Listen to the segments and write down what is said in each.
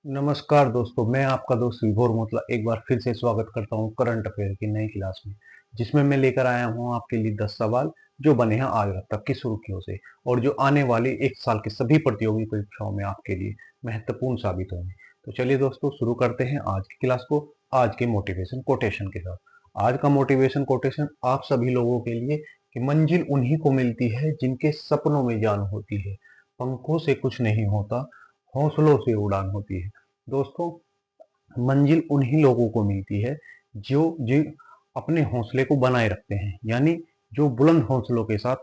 नमस्कार दोस्तों, मैं आपका दोस्त विभोर मोतला एक बार फिर से स्वागत करता हूं करंट अफेयर की नई क्लास में, जिसमें मैं लेकर आया हूं आपके लिए 10 सवाल जो बने हैं आज रात तक की सुर्खियों से और जो आने वाली एक साल की सभी प्रतियोगी परीक्षाओं में आपके लिए महत्वपूर्ण साबित होंगे। तो चलिए दोस्तों, शुरू करते हैं आज की क्लास को आज के मोटिवेशन कोटेशन के साथ। आज का मोटिवेशन कोटेशन आप सभी लोगों के लिए कि मंजिल उन्हीं को मिलती है जिनके सपनों में जान होती है, पंखों से कुछ नहीं होता, हौसलों से उड़ान होती है। दोस्तों, मंजिल उन्हीं लोगों को मिलती है जो अपने हौसले को बनाए रखते हैं, यानी जो बुलंद हौसलों के साथ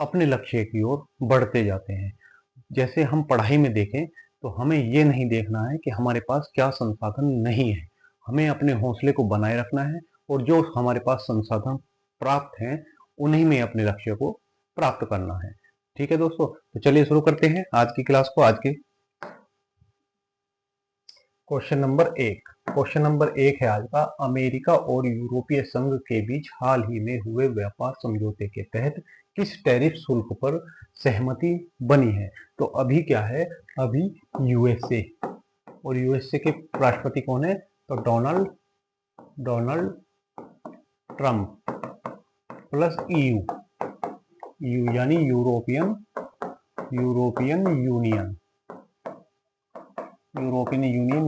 अपने लक्ष्य की ओर बढ़ते जाते हैं। जैसे हम पढ़ाई में देखें तो हमें ये नहीं देखना है कि हमारे पास क्या संसाधन नहीं है, हमें अपने हौसले को बनाए रखना है और जो हमारे पास संसाधन प्राप्त हैं उन्हीं में अपने लक्ष्य को प्राप्त करना है। ठीक है दोस्तों, तो चलिए शुरू करते हैं आज की क्लास को। आज के क्वेश्चन नंबर एक है आज का। अमेरिका और यूरोपीय संघ के बीच हाल ही में हुए व्यापार समझौते के तहत किस टैरिफ शुल्क पर सहमति बनी है? तो अभी क्या है, अभी यूएसए और यूएसए के राष्ट्रपति कौन है? तो डोनाल्ड ट्रंप प्लस ईयू यानी यूरोपियन यूनियन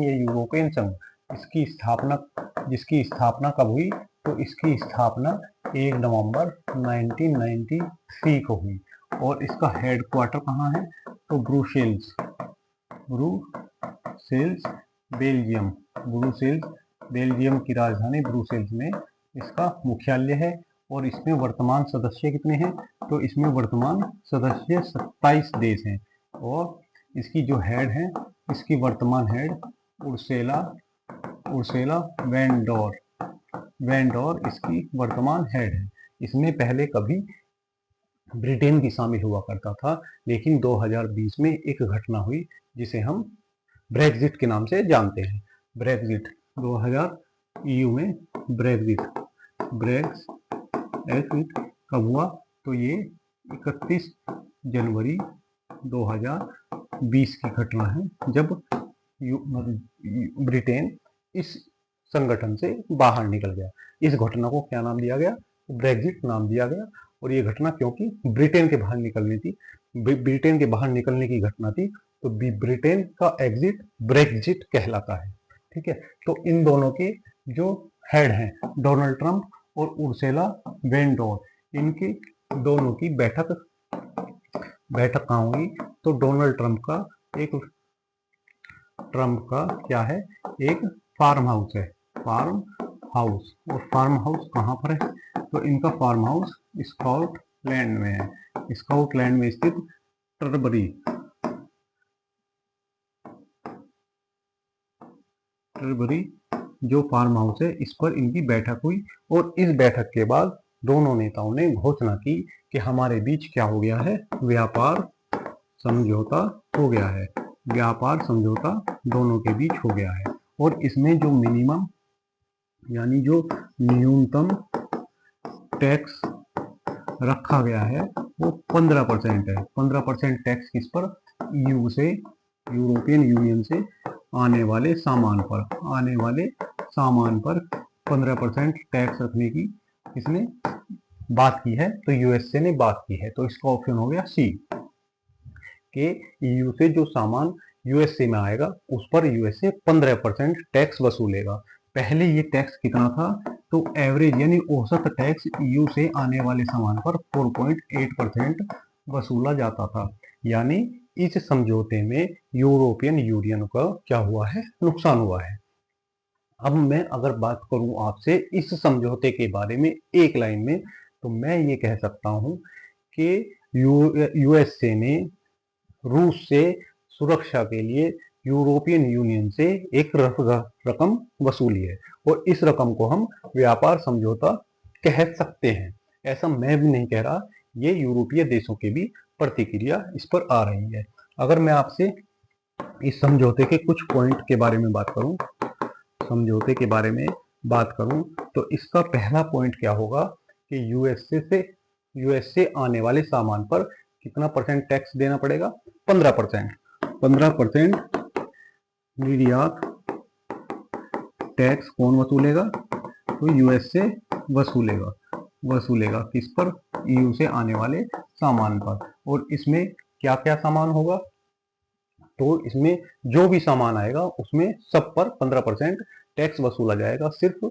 या यूरोपियन संघ, जिसकी स्थापना कब हुई? तो इसकी स्थापना 1 नवंबर 1993 को हुई और इसका हेडक्वार्टर कहाँ है? तो ब्रुसेल्स बेल्जियम की राजधानी ब्रुसेल्स में इसका मुख्यालय है। और इसमें वर्तमान सदस्य कितने हैं? तो इसमें वर्तमान सदस्य 27 देश हैं और इसकी जो हेड है, इसकी वर्तमान हेड उर्सेला वेंडोर इसकी वर्तमान हेड है। इसमें पहले कभी ब्रिटेन की शामिल हुआ करता था, लेकिन 2020 में एक घटना हुई जिसे हम ब्रेक्जिट के नाम से जानते हैं। ब्रेक्जिट 2000 ईयू में ब्रेक्जिट कब हुआ? तो ये 31 जनवरी 2020 की घटना है, जब ब्रिटेन इस संगठन से बाहर निकल गया। इस घटना को क्या नाम दिया गया? ब्रेक्जिट नाम दिया गया। और ये घटना क्योंकि ब्रिटेन के बाहर निकलने की घटना थी, तो ब्रिटेन का एग्जिट ब्रेक्जिट कहलाता है। ठीक है, तो इन दोनों के जो हेड हैं, डोनाल्ड ट्रंप और उर्सुला वेंडोर, इनकी दोनों की बैठक कहाँ हुई? तो डोनाल्ड ट्रंप का क्या है? एक फार्म हाउस है, फार्म हाउस। और फार्म हाउस कहाँ पर है? तो इनका फार्म हाउस स्कॉटलैंड में है, स्कॉटलैंड में स्थित टरबरी जो फार्म हाउस है, इस पर इनकी बैठक हुई। और इस बैठक के बाद दोनों नेताओं ने घोषणा की कि हमारे बीच क्या हो गया है? व्यापार समझौता हो गया है। व्यापार समझौता दोनों के बीच हो गया है और इसमें जो मिनिमम यानी जो न्यूनतम टैक्स रखा गया है वो 15% है। 15% टैक्स किस पर? यूरोपियन यूनियन से आने वाले सामान पर 15% टैक्स रखने की इसने बात की है, तो यूएसए ने बात की है। तो इसका ऑप्शन हो गया सी, कि ईयू से जो सामान यूएसए में आएगा उस पर यूएसए 15% टैक्स वसूलेगा। पहले ये टैक्स कितना था? तो एवरेज यानी औसत टैक्स ईयू से आने वाले सामान पर 4.8% वसूला जाता था। यानी इस समझौते में यूरोपियन यूनियन का क्या हुआ है? नुकसान हुआ है। अब मैं अगर बात करूं आपसे इस समझौते के बारे में एक लाइन में, तो मैं ये कह सकता हूं कि यूएसए ने रूस से सुरक्षा के लिए यूरोपियन यूनियन से एक रकम वसूली है और इस रकम को हम व्यापार समझौता कह सकते हैं। ऐसा मैं भी नहीं कह रहा, ये यूरोपीय देशों की भी प्रतिक्रिया इस पर आ रही है। अगर मैं आपसे इस समझौते के कुछ पॉइंट के बारे में बात करूं तो इसका पहला पॉइंट क्या होगा कि यूएसए आने वाले सामान पर कितना परसेंट टैक्स देना पड़ेगा? 15%। निर्यात टैक्स कौन वसूलेगा? तो यूएस से वसूलेगा। वसूलेगा किस पर? ईयू से आने वाले सामान पर। और इसमें क्या क्या सामान होगा? तो इसमें जो भी सामान आएगा उसमें सब पर 15% टैक्स वसूला जाएगा। सिर्फ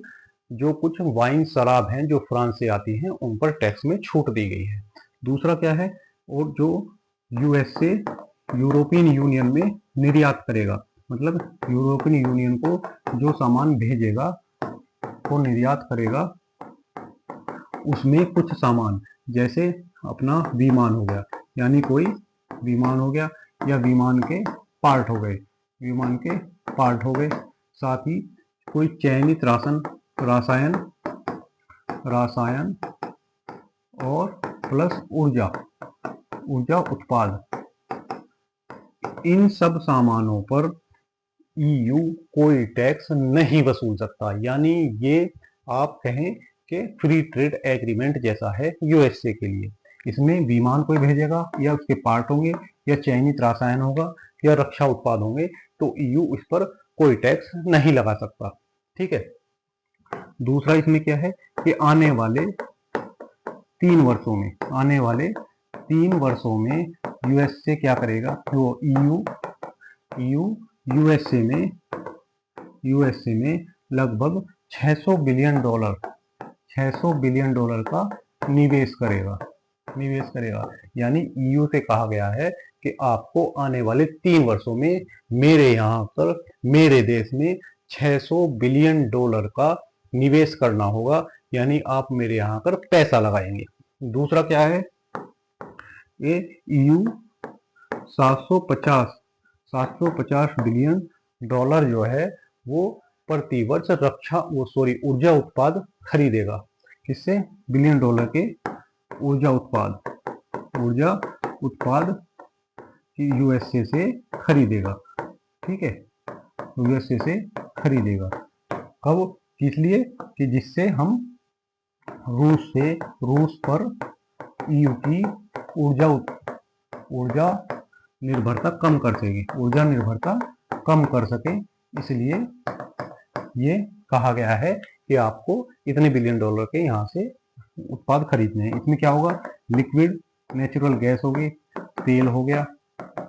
जो कुछ वाइन शराब हैं जो फ्रांस से आती हैं उन पर टैक्स में छूट दी गई है। दूसरा क्या है? और जो यूएस से यूरोपियन यूनियन में निर्यात करेगा, मतलब यूरोपियन यूनियन को जो सामान भेजेगा को निर्यात करेगा, उसमें कुछ सामान जैसे अपना विमान हो गया, यानी कोई विमान हो गया या विमान के पार्ट हो गए, विमान के पार्ट हो गए, साथ ही कोई चयनित रासायन और प्लस ऊर्जा उत्पाद, इन सब सामानों पर ईयू कोई टैक्स नहीं वसूल सकता। यानी ये आप कहें कि फ्री ट्रेड एग्रीमेंट जैसा है यूएसए के लिए। इसमें विमान कोई भेजेगा या उसके पार्ट होंगे या चयनित रसायन होगा या रक्षा उत्पाद होंगे तो ईयू इस पर कोई टैक्स नहीं लगा सकता। ठीक है। दूसरा इसमें क्या है कि आने वाले 3 वर्षों में यूएसए क्या करेगा? तो ईयू यूएसए में लगभग 600 बिलियन डॉलर का निवेश करेगा। यानी ईयू से कहा गया है कि आपको आने वाले 3 वर्षों में मेरे यहाँ पर, मेरे देश में 600 बिलियन डॉलर का निवेश करना होगा, यानी आप मेरे यहाँ पर पैसा लगाएंगे। दूसरा क्या है? ये ईयू 750 बिलियन डॉलर जो है वो प्रति वर्ष ऊर्जा उत्पाद खरीदेगा। किससे? बिलियन डॉलर के ऊर्जा उत्पाद यूएसए से खरीदेगा। ठीक है, यूएसए से खरीदेगा। कब? इसलिए कि जिससे हम रूस पर ईयू की ऊर्जा निर्भरता कम कर सके। इसलिए ये कहा गया है कि आपको इतने बिलियन डॉलर के यहाँ से उत्पाद खरीदने हैं। इसमें क्या होगा? लिक्विड नेचुरल गैस होगी, तेल हो गया,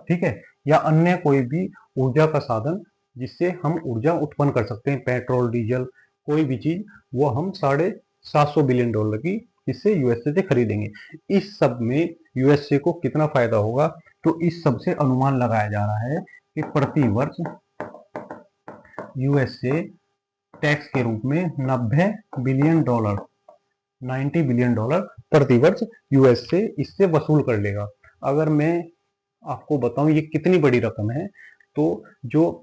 ठीक है, या अन्य कोई भी ऊर्जा का साधन जिससे हम ऊर्जा उत्पन्न कर सकते हैं, पेट्रोल, डीजल, कोई भी चीज, वो हम 750 बिलियन डॉलर की इससे यूएसए से खरीदेंगे। इस सब में यूएसए को कितना फायदा होगा? तो इस सब से अनुमान लगाया जा रहा है कि प्रति वर्ष यूएसए टैक्स के रूप में 90 बिलियन डॉलर प्रति वर्ष यूएसए इससे वसूल कर लेगा। अगर मैं आपको बताऊं ये कितनी बड़ी रकम है, तो जो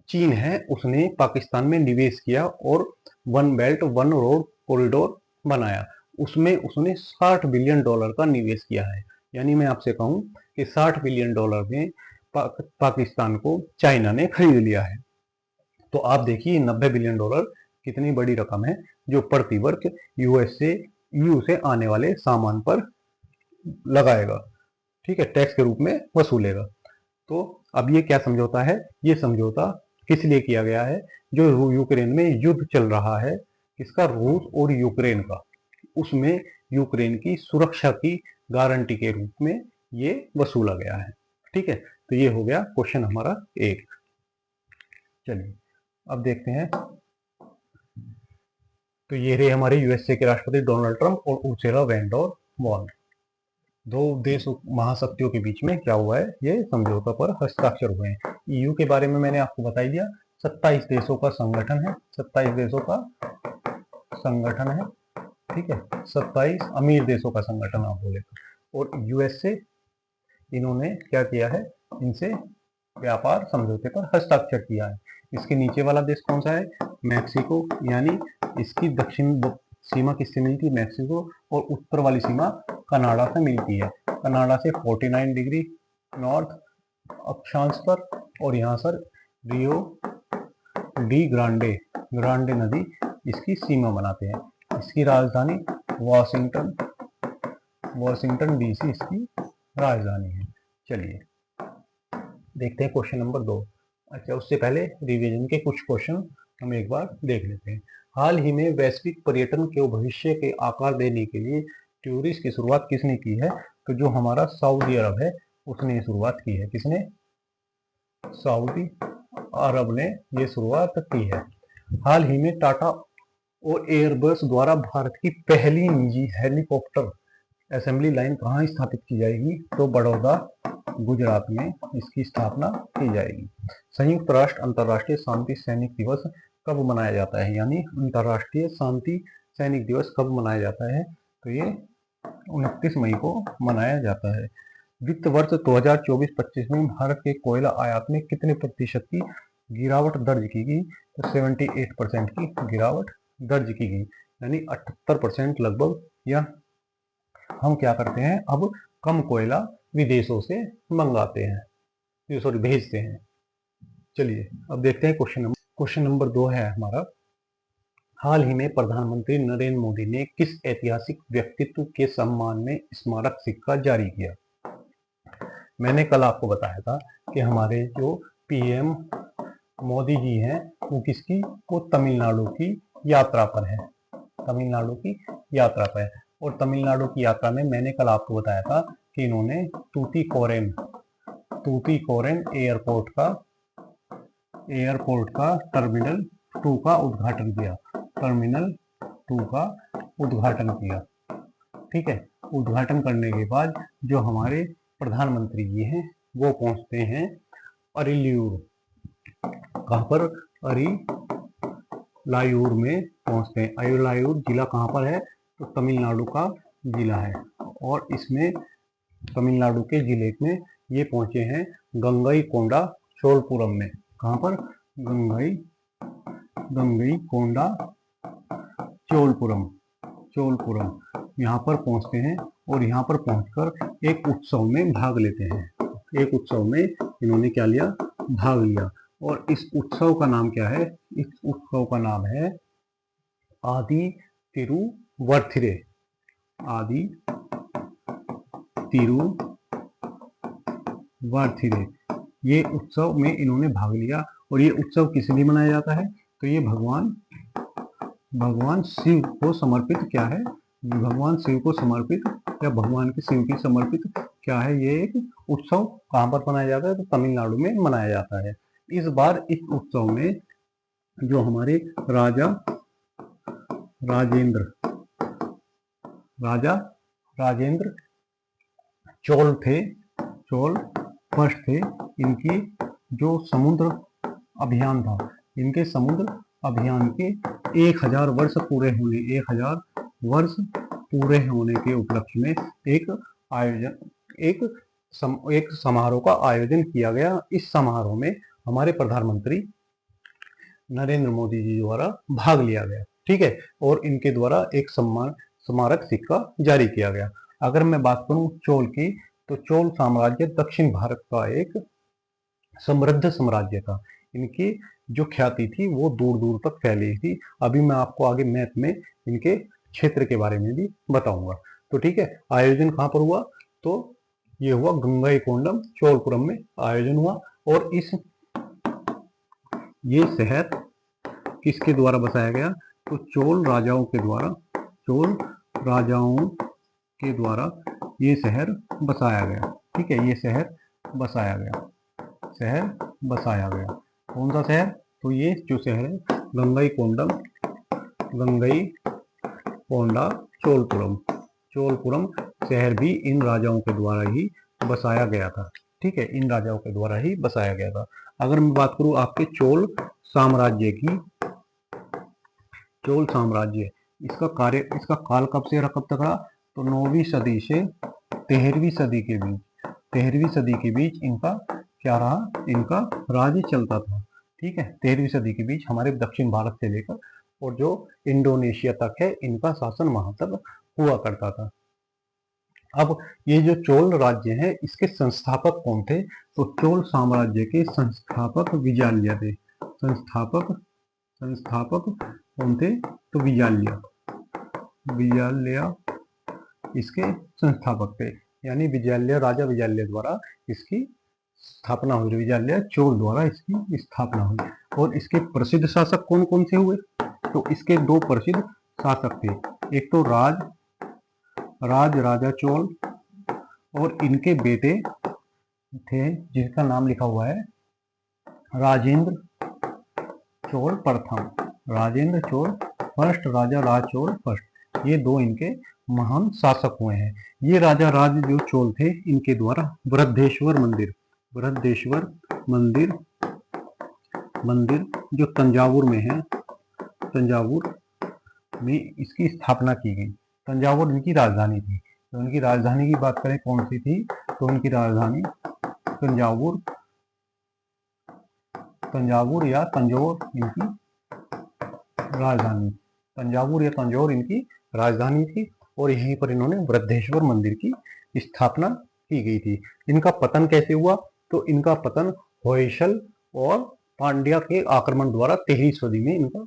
चीन है उसने पाकिस्तान में निवेश किया और one belt one road corridor बनाया, उसमें उसने 60 बिलियन डॉलर का निवेश किया है। यानी मैं आपसे कहूं कि 60 बिलियन डॉलर में पाकिस्तान को चाइना ने खरीद लिया है। तो आप देखिए 90 बिलियन डॉलर कितनी बड़ी रकम है जो प्रति वर्ष यूएसए ईयू से आने वाले सामान पर लगाएगा, ठीक है, टैक्स के रूप में वसूलेगा। तो अब ये क्या समझौता है? ये समझौता किस लिए किया गया है? जो यूक्रेन में युद्ध चल रहा है, किसका? रूस और यूक्रेन का, उसमें यूक्रेन की सुरक्षा की गारंटी के रूप में ये वसूला गया है। ठीक है, तो ये हो गया क्वेश्चन हमारा 1। चलिए अब देखते हैं। तो ये रहे हमारे यूएसए के राष्ट्रपति डोनाल्ड ट्रंप और उर्सुला वॉन डर लेयन। दो देश महाशक्तियों के बीच में क्या हुआ है? ये समझौता पर हस्ताक्षर हुए हैं। ईयू के बारे में मैंने आपको बता दिया, 27 देशों का संगठन है, 27 देशों का संगठन है, ठीक है, 27 अमीर देशों का संगठन आप बोले। और यूएसए, इन्होंने क्या किया है? इनसे व्यापार समझौते पर हस्ताक्षर किया है। इसके नीचे वाला देश कौन सा है? मैक्सिको, यानी इसकी दक्षिण सीमा किससे मिलती है? मैक्सिको। और उत्तर वाली सीमा कनाडा से मिलती है। कनाडा से 49 डिग्री नॉर्थ अक्षांश पर, और यहाँ सर रियो डी ग्रांडे नदी इसकी सीमा बनाते हैं। इसकी राजधानी वॉशिंगटन डीसी इसकी राजधानी है। चलिए देखते हैं क्वेश्चन नंबर 2। अच्छा, उससे पहले रिवीजन के कुछ क्वेश्चन हम एक बार देख लेते हैं। हाल ही में वैश्विक पर्यटन के भविष्य के आकार देने के लिए टूरिस्ट की शुरुआत किसने की है? तो जो हमारा सऊदी अरब है उसने शुरुआत की है। किसने? सऊदी अरब ने ये शुरुआत की है। हाल ही में टाटा और एयरबस द्वारा भारत की पहली निजी हेलीकॉप्टर असेंबली लाइन कहाँ स्थापित की जाएगी? तो बड़ौदा, गुजरात में इसकी स्थापना की जाएगी। संयुक्त राष्ट्र अंतर्राष्ट्रीय शांति सैनिक दिवस कब मनाया जाता है? यानी अंतर्राष्ट्रीय शांति सैनिक दिवस कब मनाया जाता है? तो ये 29 मई को मनाया जाता है। वित्त वर्ष 2024-25 में भारत के कोयला आयात में कितने प्रतिशत की गिरावट दर्ज की गई? तो 78% की गिरावट दर्ज की गई, यानी 78% लगभग। या हम क्या करते हैं, अब कम कोयला विदेशों से मंगाते हैं, सॉरी भेजते हैं। चलिए अब देखते हैं क्वेश्चन नंबर 2 है हमारा। हाल ही में प्रधानमंत्री नरेंद्र मोदी ने किस ऐतिहासिक व्यक्तित्व के सम्मान में स्मारक सिक्का जारी किया? मैंने कल आपको बताया था कि हमारे जो पीएम मोदी जी हैं वो तमिलनाडु की यात्रा पर है। तमिलनाडु की यात्रा पर है और तमिलनाडु की यात्रा में मैंने कल आपको बताया था कि इन्होंने तूतीकोरेन एयरपोर्ट का टर्मिनल 2 का उद्घाटन किया। टर्मिनल 2 का उद्घाटन किया। ठीक है, उद्घाटन करने के बाद जो हमारे प्रधानमंत्री जी हैं वो पहुंचते हैं अरिलियूर। कहां पर? अरिलायूर में पहुंचते हैं। अरिलायूर जिला कहां पर है? तो तमिलनाडु का जिला है। और इसमें तमिलनाडु के जिले में ये पहुंचे हैं गंगईकोंडा चोलपुरम में। कहां पर? गंगईकोंडा चोलपुरम यहाँ पर पहुंचते हैं और यहाँ पर पहुंचकर एक उत्सव में भाग लेते हैं। एक उत्सव में इन्होंने क्या लिया? भाग लिया। और इस उत्सव का नाम क्या है? इस उत्सव का नाम है आदि तिरुवर्थीरे। आदि तिरुवर्थीरे, ये उत्सव में इन्होंने भाग लिया। और ये उत्सव किस लिए मनाया जाता है? तो ये भगवान शिव को समर्पित क्या है? भगवान शिव को समर्पित या भगवान के शिव की समर्पित क्या है? ये एक उत्सव कहां पर मनाया जाता है? तो तमिलनाडु में मनाया जाता है। इस बार इस उत्सव में जो हमारे राजेंद्र चोल फर्स्ट थे। इनकी जो समुद्र अभियान था, इनके समुद्र अभियान के 1000 वर्ष पूरे होने के उपलक्ष्य में एक समारोह का आयोजन किया गया। इस समारोह में हमारे प्रधानमंत्री नरेंद्र मोदी जी द्वारा भाग लिया गया। ठीक है, और इनके द्वारा एक स्मारक सिक्का जारी किया गया। अगर मैं बात करूं चोल की, तो चोल साम्राज्य दक्षिण भारत का एक समृद्ध साम्राज्य था। इनकी जो ख्याति थी वो दूर दूर तक फैली थी। अभी मैं आपको आगे मैप में इनके क्षेत्र के बारे में भी बताऊंगा। तो ठीक है, आयोजन कहां पर हुआ? तो ये हुआ गंगईकोंडम चोलपुरम में आयोजन हुआ। और ये शहर किसके द्वारा बसाया गया? तो चोल राजाओं के द्वारा ये शहर बसाया गया। ठीक है, ये शहर बसाया गया। कौन सा शहर? तो ये जो शहर है गंगईकोंडा चोलपुरम शहर भी इन राजाओं के द्वारा ही बसाया गया था। ठीक है, इन राजाओं के द्वारा ही बसाया गया था। अगर मैं बात करूं आपके चोल साम्राज्य की, चोल साम्राज्य इसका काल कब से कब तक रहा? तो 9वीं सदी से 13वीं सदी के बीच इनका क्या रहा? इनका राज्य चलता था। ठीक है, 13वीं सदी के बीच हमारे दक्षिण भारत से लेकर और जो इंडोनेशिया तक है, इनका शासन वहां तक हुआ करता था। अब ये जो चोल राज्य है इसके संस्थापक कौन थे? तो चोल साम्राज्य के संस्थापक विजाल्य थे। संस्थापक कौन थे? तो विजाल्य इसके संस्थापक थे। यानी राजा विजाल्य द्वारा इसकी स्थापना हुई, रिविजन लिया, चोल द्वारा इसकी स्थापना हुई। और इसके प्रसिद्ध शासक कौन कौन से हुए? तो इसके दो प्रसिद्ध शासक थे, एक तो राजा चोल, और इनके बेटे थे जिनका नाम लिखा हुआ है राजेंद्र चोल प्रथम, राजेंद्र चोल फर्स्ट, राजा राज चोल फर्स्ट। ये दो इनके महान शासक हुए हैं। ये राजा राज जो चोल थे, इनके द्वारा बृहदेश्वर मंदिर जो तंजावुर में है, तंजावुर में इसकी स्थापना की गई। तंजावुर इनकी राजधानी थी। तो उनकी राजधानी की बात करें कौन सी थी, तो उनकी राजधानी तंजावुर या तंजौर इनकी राजधानी, तंजावुर या तंजौर इनकी राजधानी थी। और यहीं पर इन्होंने बृहदेश्वर मंदिर की स्थापना की गई थी। इनका पतन कैसे हुआ? तो इनका पतन होयसल और पांड्या के आक्रमण द्वारा 13वीं सदी में इनका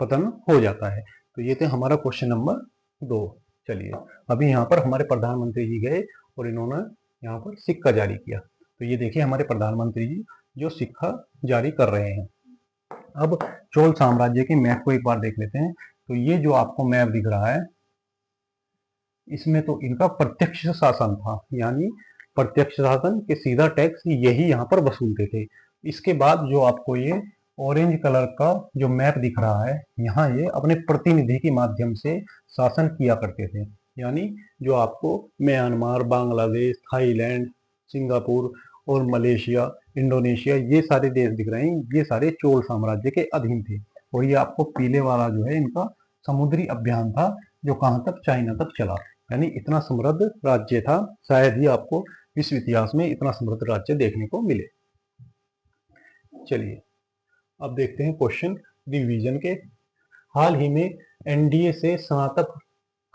पतन हो जाता है। तो ये थे हमारा क्वेश्चन नंबर 2। चलिए, अभी यहाँ पर हमारे प्रधानमंत्री जी गए और इन्होंने यहाँ पर सिक्का जारी किया। तो ये देखिए हमारे प्रधानमंत्री जी जो सिक्का जारी कर रहे हैं। अब चोल साम्राज्य के मैप को एक बार देख लेते हैं। तो ये जो आपको मैप दिख रहा है, इसमें तो इनका प्रत्यक्ष शासन था, यानी प्रत्यक्ष शासन के सीधा टैक्स यही यहाँ पर वसूलते थे। इसके बाद जो आपको ये ऑरेंज कलर का जो मैप दिख रहा है, यहाँ ये अपने प्रतिनिधि के माध्यम से शासन किया करते थे। यानी जो आपको म्यांमार, बांग्लादेश, थाईलैंड, सिंगापुर और मलेशिया, इंडोनेशिया, ये सारे देश दिख रहे हैं, ये सारे चोल साम्राज्य के अधीन थे। और ये आपको पीले वाला जो है इनका समुद्री अभियान था, जो कहाँ तक? चाइना तक चला। यानी इतना समृद्ध राज्य था, शायद ही आपको विश्व इतिहास में इतना समृद्ध राज्य देखने को मिले। चलिए अब देखते हैं क्वेश्चन रिवीजन के। हाल ही में एनडीए से स्नातक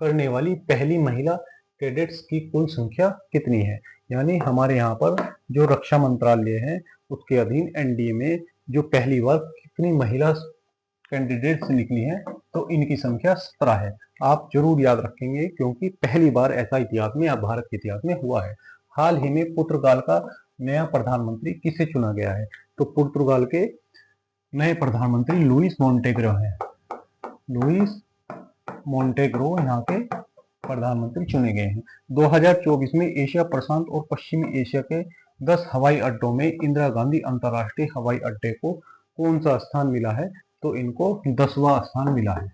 करने वाली पहली महिला कैडेट्स की कुल संख्या कितनी है? यानी हमारे यहाँ पर जो रक्षा मंत्रालय है उसके अधीन एनडीए में जो पहली बार कितनी महिला कैंडिडेट्स निकली हैं, तो इनकी संख्या 17 है। आप जरूर याद रखेंगे क्योंकि पहली बार ऐसा इतिहास में या भारत के इतिहास में हुआ है। हाल ही में पुर्तगाल का नया प्रधानमंत्री किसे चुना गया है? तो पुर्तगाल के नए प्रधानमंत्री लुइस मोंटेग्रो हैं। लुइस मोंटेग्रो यहाँ के प्रधानमंत्री चुने गए हैं। 2024 में एशिया प्रशांत और पश्चिमी एशिया के 10 हवाई अड्डों में इंदिरा गांधी अंतर्राष्ट्रीय हवाई अड्डे को कौन सा स्थान मिला है? तो इनको 10वां स्थान मिला है।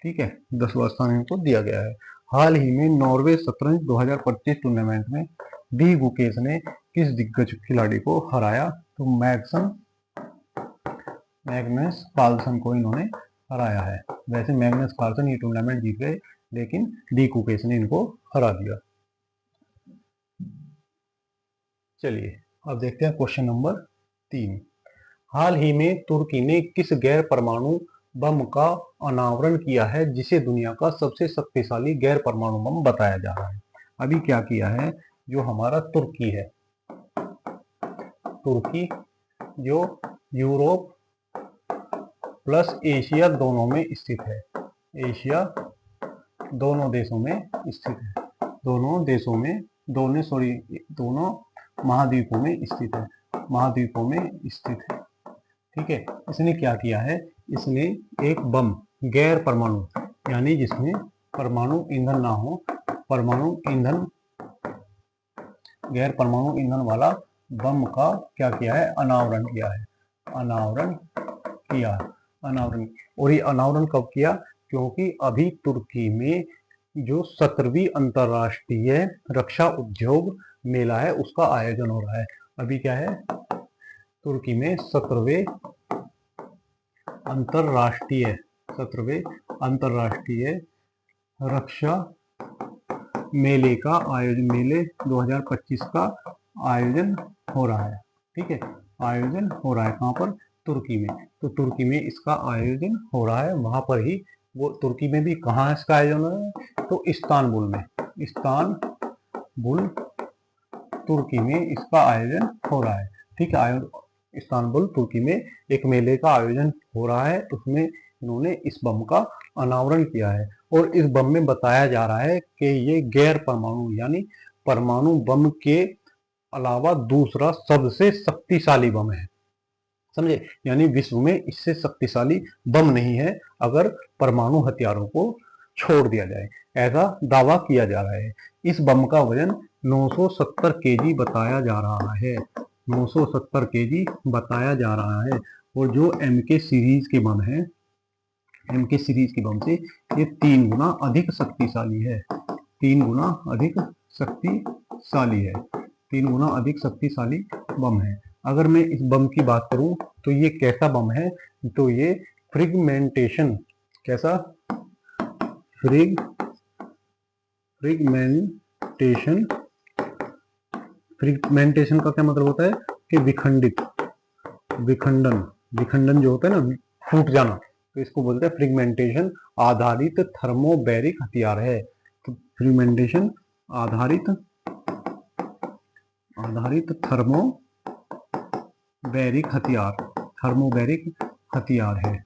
ठीक है, 10वां स्थान इनको दिया गया है। हाल ही में नॉर्वे शतरंज 2025 टूर्नामेंट में डी गुकेश ने किस दिग्गज खिलाड़ी को हराया? तो मैग्नस कार्लसन को इन्होंने हराया है। वैसे मैग्नस कार्लसन ये टूर्नामेंट जीत गए, लेकिन डी गुकेश ने इनको हरा दिया। चलिए अब देखते हैं क्वेश्चन नंबर 3। हाल ही में तुर्की ने किस गैर परमाणु बम का अनावरण किया है जिसे दुनिया का सबसे शक्तिशाली गैर परमाणु बम बताया जा रहा है? अभी क्या किया है? जो हमारा तुर्की है, तुर्की जो यूरोप प्लस एशिया दोनों में स्थित है, एशिया दोनों देशों में स्थित है, दोनों महाद्वीपों में स्थित है, महाद्वीपों में स्थित है। ठीक है, इसने क्या किया है? इसने एक बम गैर परमाणु, यानी जिसमें परमाणु ईंधन ना हो, गैर परमाणु ईंधन वाला बम का क्या किया है? अनावरण किया है, अनावरण। और ये अनावरण कब किया? क्योंकि अभी तुर्की में जो 17वीं अंतरराष्ट्रीय रक्षा उद्योग मेला है उसका आयोजन हो रहा है। अभी क्या है? तुर्की में 17वें अंतरराष्ट्रीय रक्षा मेले का आयोजन, मेले 2025 का आयोजन हो रहा है। ठीक है, आयोजन हो रहा है कहाँ पर? तुर्की में। तो तुर्की में इसका आयोजन हो रहा है, वहां पर ही वो तुर्की में भी कहाँ इसका आयोजन हो रहा है? तो इस्तांबुल में, इस्तांबुल तुर्की में इसका आयोजन हो रहा है। ठीक है, इस्तांबुल तुर्की में एक मेले का आयोजन हो रहा है, उसमें इन्होंने इस बम का अनावरण किया है। और इस बम में बताया जा रहा है कि ये गैर परमाणु यानी परमाणु बम के अलावा दूसरा सबसे शक्तिशाली बम है, समझे। यानी विश्व में इससे शक्तिशाली बम नहीं है अगर परमाणु हथियारों को छोड़ दिया जाए, ऐसा दावा किया जा रहा है। इस बम का वजन 970 केजी बताया जा रहा है, 970 केजी बताया जा रहा है। और जो एमके सीरीज के बम है, एमके सीरीज के बम से ये 3 गुना अधिक शक्तिशाली है, 3 गुना अधिक शक्तिशाली है, 3 गुना अधिक शक्तिशाली बम है। अगर मैं इस बम की बात करूं तो ये कैसा बम है, तो ये फ्रिगमेंटेशन, कैसा, फ्रिगमेंटेशन, फ्रिगमेंटेशन का क्या मतलब होता है कि विखंडित, विखंडन जो होता है ना, फूट जाना, तो इसको बोलते हैं फ्रिगमेंटेशन आधारित थर्मोबैरिक हथियार है। तो फ्रिगमेंटेशन आधारित थर्मोबैरिक हथियार है।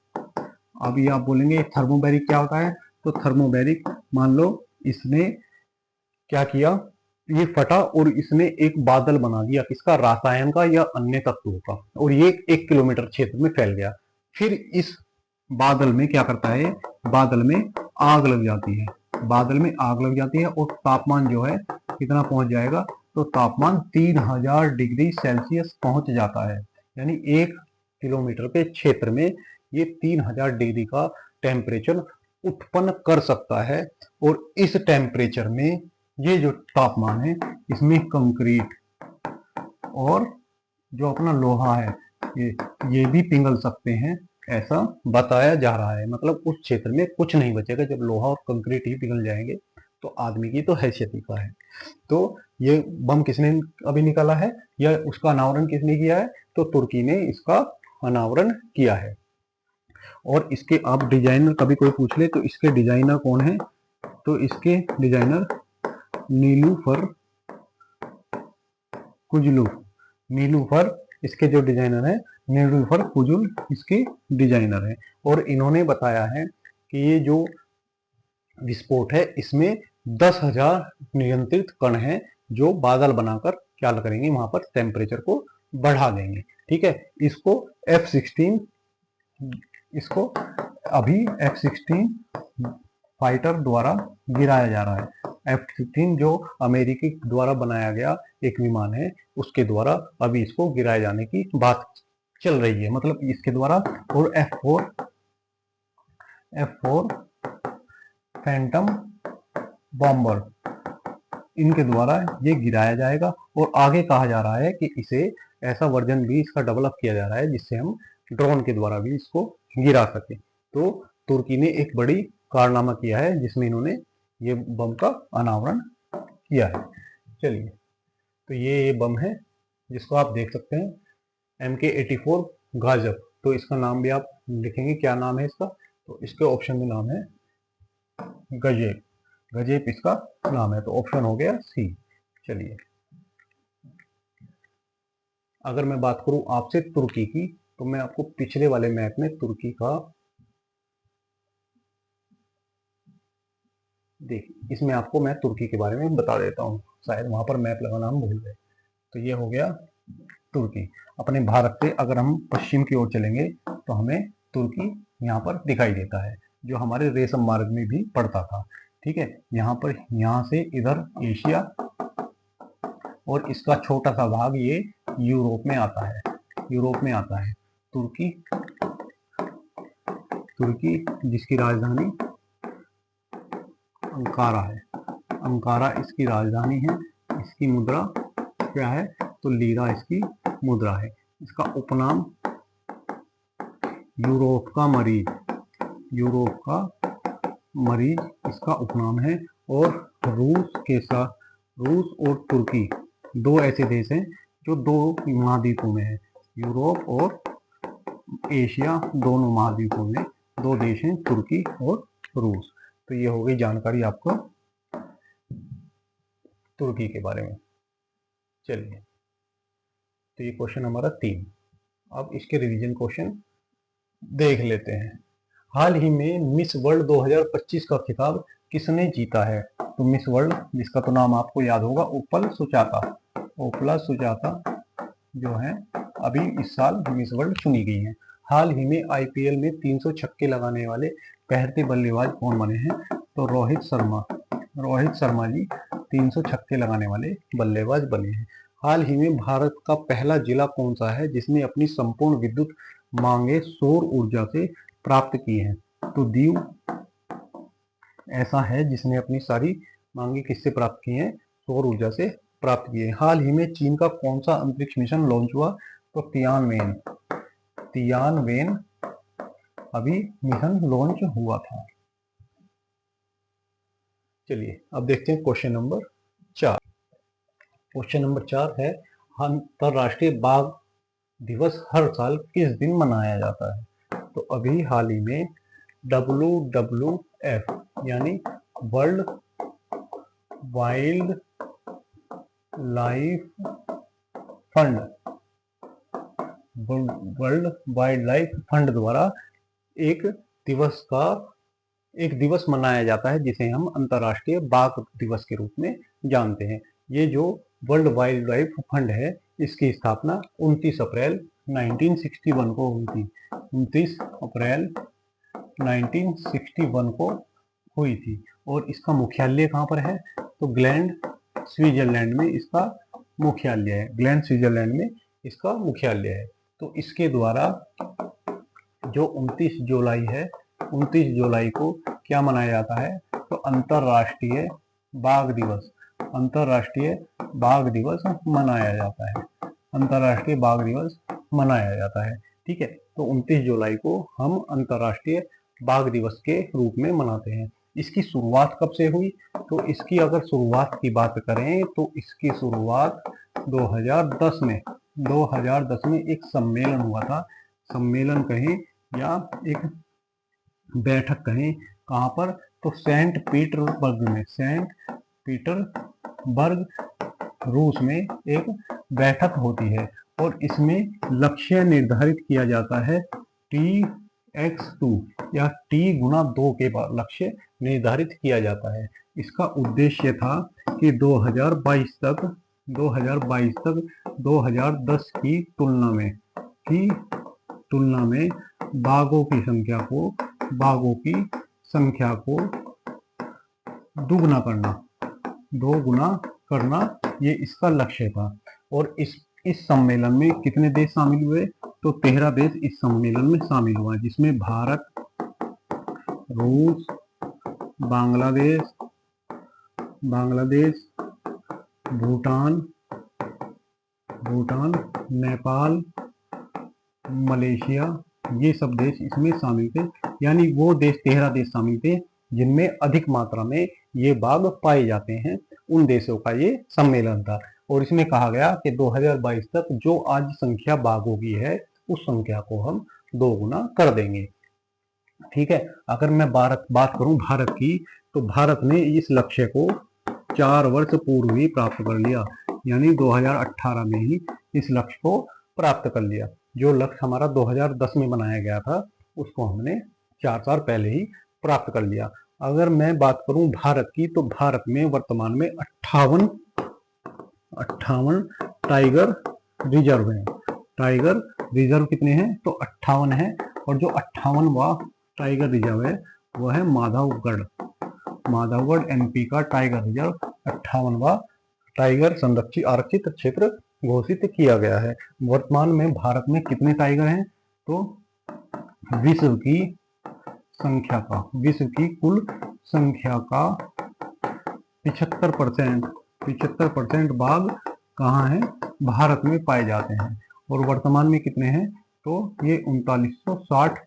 अब ये आप बोलेंगे थर्मोबैरिक क्या होता है, तो थर्मोबैरिक, मान लो इसने क्या किया, ये फटा और इसने एक बादल बना दिया, किसका, रासायन का या अन्य तत्वों का, और ये 1 किलोमीटर क्षेत्र में फैल गया। फिर इस बादल में क्या करता है, बादल में आग लग जाती है, बादल में आग लग जाती है और तापमान जो है कितना पहुंच जाएगा, तो तापमान 3000 डिग्री सेल्सियस पहुंच जाता है। यानी 1 किलोमीटर के क्षेत्र में ये 3000 डिग्री का टेम्परेचर उत्पन्न कर सकता है। और इस टेम्परेचर में ये जो तापमान है, इसमें कंक्रीट और जो अपना लोहा है ये भी पिघल सकते हैं, ऐसा बताया जा रहा है। मतलब उस क्षेत्र में कुछ नहीं बचेगा, जब लोहा और कंक्रीट ही पिघल जाएंगे तो आदमी की तो हैसियत ही का है। तो ये बम किसने अभी निकाला है, या उसका अनावरण किसने किया है, तो तुर्की ने इसका अनावरण किया है। और इसके आप डिजाइनर, कभी कोई पूछ ले तो इसके डिजाइनर कौन है, तो इसके डिजाइनर नीलूफर कुजलू, नीलूफर इसके जो डिजाइनर है, नीलूफर कुजुल इसके डिजाइनर है। और इन्होंने बताया है कि ये जो विस्फोट है इसमें 10,000 नियंत्रित कण हैं जो बादल बनाकर क्या करेंगे, वहां पर टेम्परेचर को बढ़ा देंगे। ठीक है, इसको F-16, इसको अभी F-16 फाइटर द्वारा गिराया जा रहा है। F-16 जो अमेरिकी द्वारा बनाया गया एक विमान है, उसके द्वारा अभी इसको गिराए जाने की बात चल रही है, मतलब इसके द्वारा। और F4 फैंटम बॉम्बर, इनके द्वारा ये गिराया जाएगा। और आगे कहा जा रहा है कि इसे ऐसा वर्जन भी इसका डेवलप किया जा रहा है जिससे हम ड्रोन के द्वारा भी इसको गिरा सके। तो तुर्की ने एक बड़ी कारनामा किया है जिसमें इन्होंने ये बम का अनावरण किया है। चलिए, तो ये बम है जिसको आप देख सकते हैं, MK-84 गाजब। तो इसका नाम भी आप लिखेंगे, क्या नाम है इसका, तो इसके ऑप्शन में नाम है गजेप, गजेप इसका नाम है, तो ऑप्शन हो गया सी। चलिए, अगर मैं बात करूं आपसे तुर्की की, तो मैं आपको पिछले वाले मैप में तुर्की का, देखिए इसमें आपको मैं तुर्की के बारे में बता देता हूँ, शायद वहां पर मैप लगाना हम भूल गए। तो ये हो गया तुर्की। अपने भारत से अगर हम पश्चिम की ओर चलेंगे तो हमें तुर्की यहाँ पर दिखाई देता है, जो हमारे रेशम मार्ग में भी पड़ता था। ठीक है, यहाँ पर, यहाँ से इधर एशिया, और इसका छोटा सा भाग ये यूरोप में आता है, यूरोप में आता है। तुर्की, तुर्की जिसकी राजधानी अंकारा है, अंकारा इसकी राजधानी है। इसकी मुद्रा क्या है, तो लीरा इसकी मुद्रा है। इसका उपनाम यूरोप का मरीज, यूरोप का मरीज इसका उपनाम है। और रूस के साथ, रूस और तुर्की दो ऐसे देश हैं जो दो महाद्वीपों में है, यूरोप और एशिया दोनों महाद्वीपों में दो देश हैं, तुर्की और रूस। तो ये हो गई जानकारी आपको तुर्की के बारे में। चलिए, तो ये क्वेश्चन हमारा 3। अब इसके रिवीजन क्वेश्चन देख लेते हैं। हाल ही में मिस वर्ल्ड 2025 का खिताब किसने जीता है, तो मिस वर्ल्ड जिसका तो नाम आपको याद होगा, उपल सुचाता, ओपला सुजाता जो है अभी इस साल मिस वर्ल्ड चुनी गई हैं। हाल ही में आईपीएल में 300 छक्के लगाने वाले पहले बल्लेबाज कौन बने हैं? तो रोहित शर्मा जी 300 छक्के लगाने वाले बल्लेबाज बने हैं। हाल ही में भारत का पहला जिला कौन सा है जिसने अपनी संपूर्ण विद्युत मांगे सौर ऊर्जा से प्राप्त की हैं? तो दीव ऐसा है जिसने अपनी सारी मांगे किससे प्राप्त की हैं? सौर ऊर्जा से प्राप्त किए। हाल ही में चीन का कौन सा अंतरिक्ष मिशन लॉन्च हुआ? तो तियानवेन अभी मिशन लॉन्च हुआ था। चलिए अब देखते हैं क्वेश्चन नंबर 4। क्वेश्चन नंबर 4 है अंतरराष्ट्रीय बाघ दिवस हर साल किस दिन मनाया जाता है? तो अभी हाल ही में WWF यानी वर्ल्ड वाइल्ड लाइफ फंड द्वारा एक दिवस मनाया जाता है जिसे हम अंतरराष्ट्रीय बाघ दिवस के रूप में जानते हैं। ये जो वर्ल्ड वाइल्ड लाइफ फंड है इसकी स्थापना 29 अप्रैल 1961 को हुई थी। 29 अप्रैल 1961 को हुई थी और इसका मुख्यालय कहाँ पर है? तो ग्लैंड स्विट्जरलैंड में इसका मुख्यालय है। ग्लैंड स्विट्जरलैंड में इसका मुख्यालय है। तो इसके द्वारा जो 29 जुलाई है, 29 जुलाई को क्या मनाया जाता है? तो अंतरराष्ट्रीय बाघ दिवस मनाया जाता है। अंतरराष्ट्रीय बाघ दिवस मनाया जाता है। ठीक है, तो 29 जुलाई को हम अंतरराष्ट्रीय बाघ दिवस के रूप में मनाते हैं। इसकी शुरुआत कब से हुई? तो इसकी अगर शुरुआत की बात करें तो इसकी शुरुआत 2010 में एक सम्मेलन हुआ था। सम्मेलन कहें या एक बैठक कहें, कहाँ पर? तो सेंट पीटर्सबर्ग रूस में एक बैठक होती है और इसमें लक्ष्य निर्धारित किया जाता है TX2 या T गुना 2 के लक्ष्य निर्धारित किया जाता है। इसका उद्देश्य था कि 2022 तक 2010 की तुलना में बाघों की संख्या को दोगुना करना ये इसका लक्ष्य था। और इस सम्मेलन में कितने देश शामिल हुए? तो 13 देश इस सम्मेलन में शामिल हुआ, जिसमें भारत, रूस, बांग्लादेश, भूटान, नेपाल, मलेशिया, ये सब देश इसमें शामिल थे। यानी वो 13 देश शामिल थे जिनमें अधिक मात्रा में ये बाघ पाए जाते हैं। उन देशों का ये सम्मेलन था और इसमें कहा गया कि 2022 तक जो आज संख्या बाघों की है उस संख्या को हम दोगुना कर देंगे। ठीक है, अगर मैं बात करूं भारत की, तो भारत ने इस लक्ष्य को 4 वर्ष पूर्व ही प्राप्त कर लिया। यानी 2018 में ही इस लक्ष्य को प्राप्त कर लिया। जो लक्ष्य हमारा 2010 में बनाया गया था उसको हमने 4 साल पहले ही प्राप्त कर लिया। अगर मैं बात करूं भारत की, तो भारत में वर्तमान में 58 टाइगर रिजर्व हैं। टाइगर रिजर्व कितने हैं? तो 58 है। और जो 58वां टाइगर रिजर्व है वो है माधवगढ़ NP का टाइगर रिजर्व 58वां टाइगर संरक्षित आरक्षित क्षेत्र घोषित किया गया है। वर्तमान में भारत में कितने टाइगर हैं? तो विश्व की कुल संख्या का 75% बाघ कहाँ है? भारत में पाए जाते हैं। और वर्तमान में कितने हैं? तो ये 3960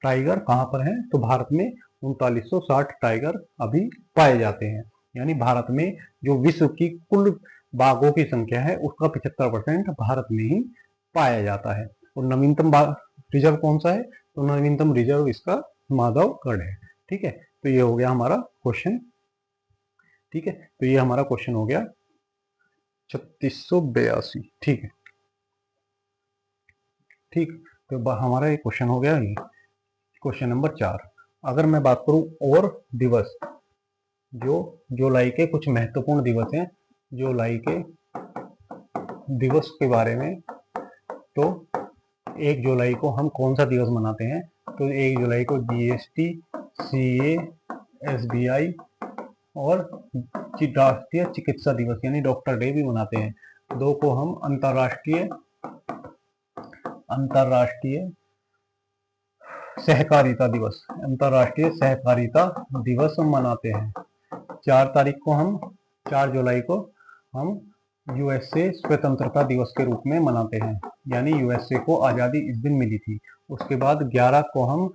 टाइगर कहाँ पर हैं? तो भारत में 3960 टाइगर अभी पाए जाते हैं। यानी भारत में जो विश्व की कुल बाघों की संख्या है उसका 75% भारत में ही पाया जाता है। और नवीनतम रिजर्व कौन सा है? तो नवीनतम रिजर्व इसका माधवगढ़ है। ठीक है, तो ये हो गया हमारा क्वेश्चन। ठीक है, तो ये हमारा क्वेश्चन हो गया 3682। ठीक है, ठीक, तो हमारा ये क्वेश्चन हो गया क्वेश्चन नंबर 4। अगर मैं बात करूं और दिवस, जो जुलाई के कुछ महत्वपूर्ण दिवस हैं जुलाई के दिवस के बारे में। तो 1 जुलाई को हम कौन सा दिवस मनाते हैं? तो 1 जुलाई को जीएसटी, सीए, एसबीआई और राष्ट्रीय चिकित्सा दिवस यानी डॉक्टर डे भी मनाते हैं। 2 को हम अंतर्राष्ट्रीय सहकारिता दिवस मनाते हैं। 4 जुलाई को हम यूएसए स्वतंत्रता दिवस के रूप में मनाते हैं, यानी यूएसए को आज़ादी इस दिन मिली थी। उसके बाद 11 को हम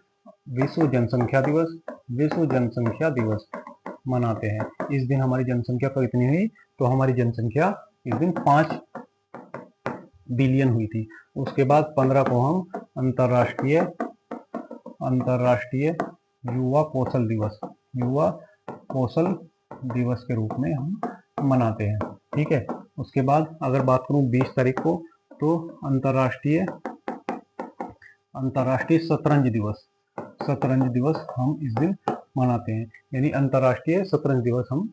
विश्व जनसंख्या दिवस मनाते हैं। इस दिन हमारी जनसंख्या कितनी हुई? तो हमारी जनसंख्या इस दिन 5 बिलियन हुई थी। उसके बाद 15 को हम अंतर्राष्ट्रीय युवा कौशल दिवस के रूप में हम मनाते हैं। ठीक है। उसके बाद अगर बात करूं 20 तारीख को, तो अंतर्राष्ट्रीय शतरंज दिवस हम इस दिन मनाते हैं। यानी अंतर्राष्ट्रीय शतरंज दिवस हम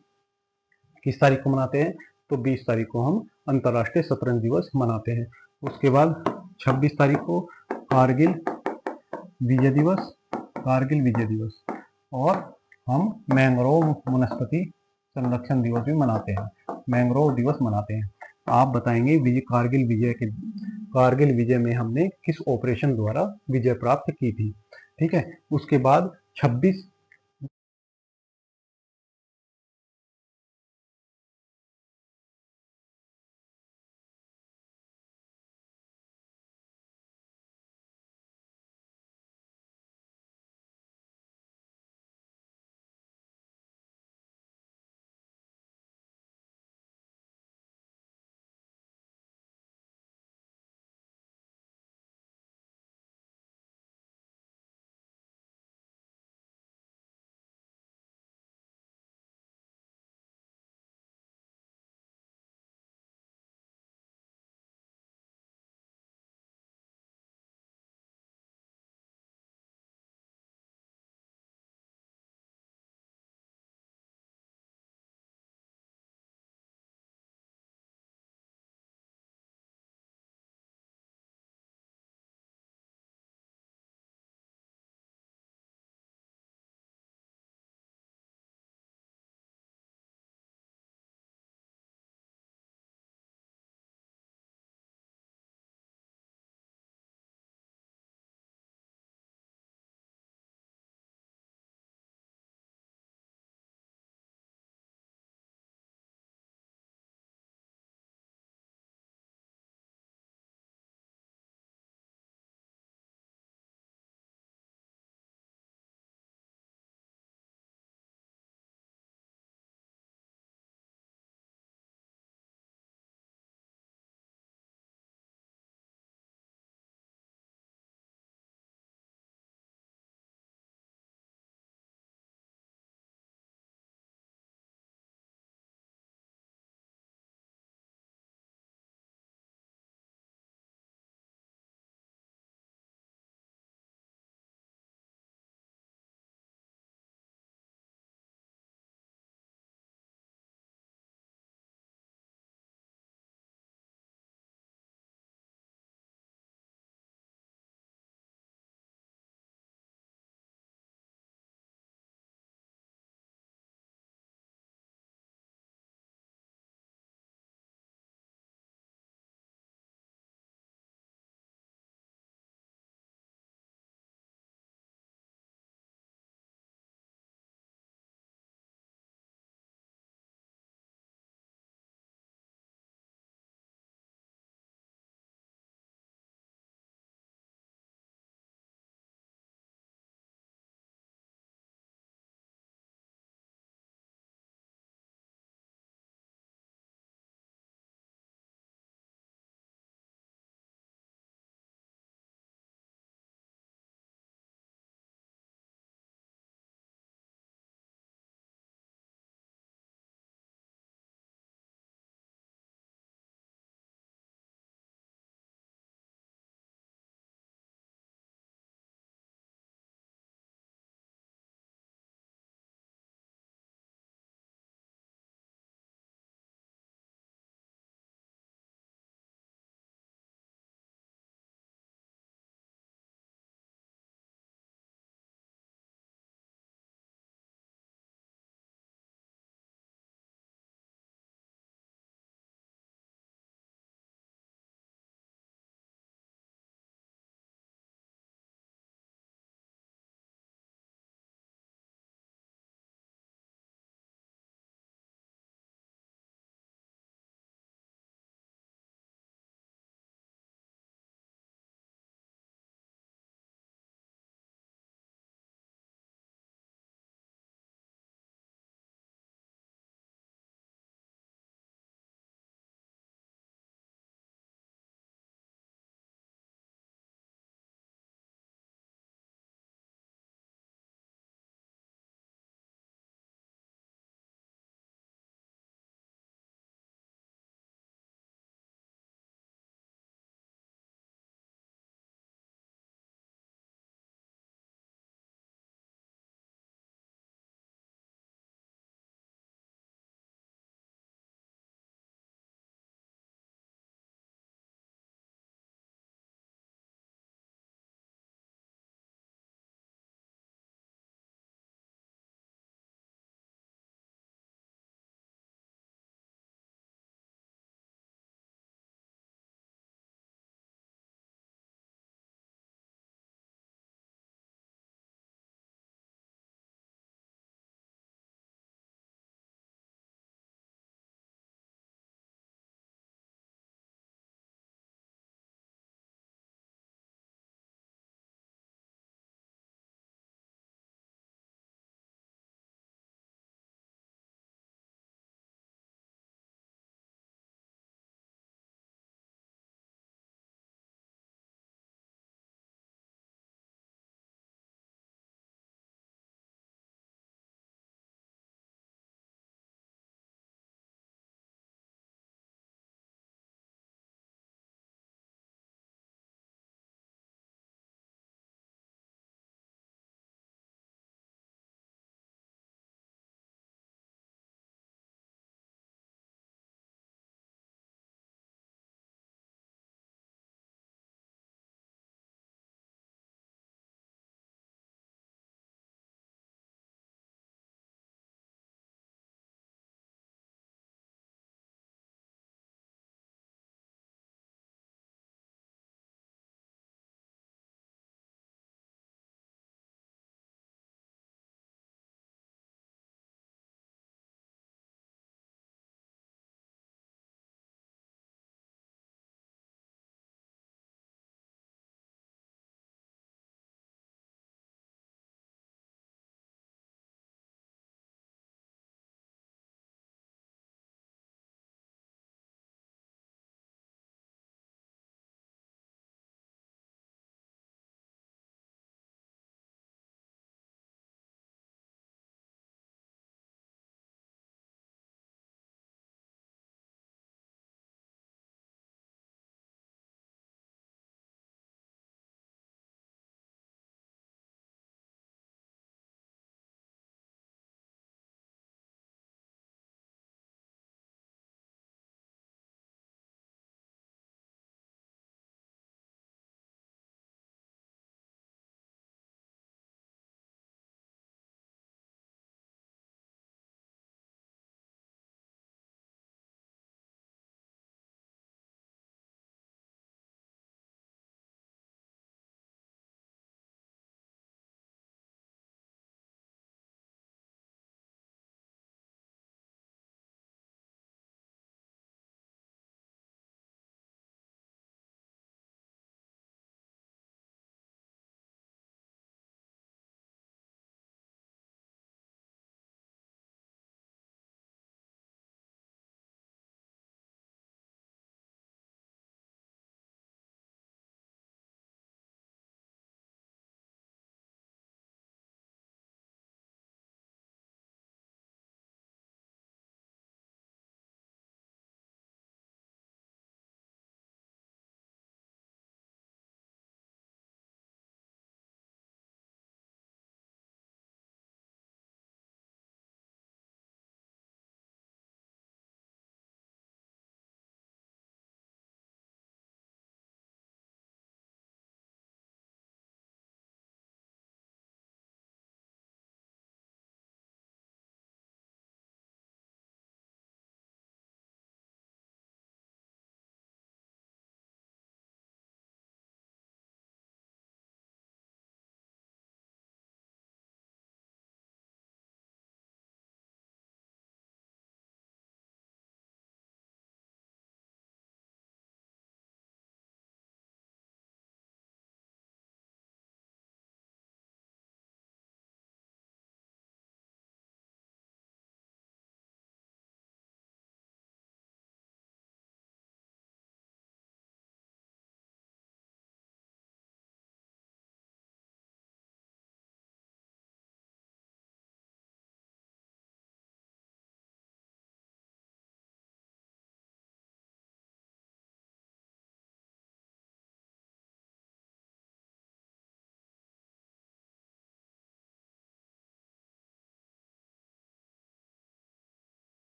किस तारीख को मनाते हैं? तो 20 तारीख को हम अंतर्राष्ट्रीय शतरंज दिवस मनाते हैं। उसके बाद 26 तारीख को कारगिल विजय दिवस और हम मैंग्रोव वनस्पति संरक्षण दिवस भी मनाते हैं, मैंग्रोव दिवस मनाते हैं। आप बताएंगे कारगिल विजय में हमने किस ऑपरेशन द्वारा विजय प्राप्त की थी। ठीक है। उसके बाद 26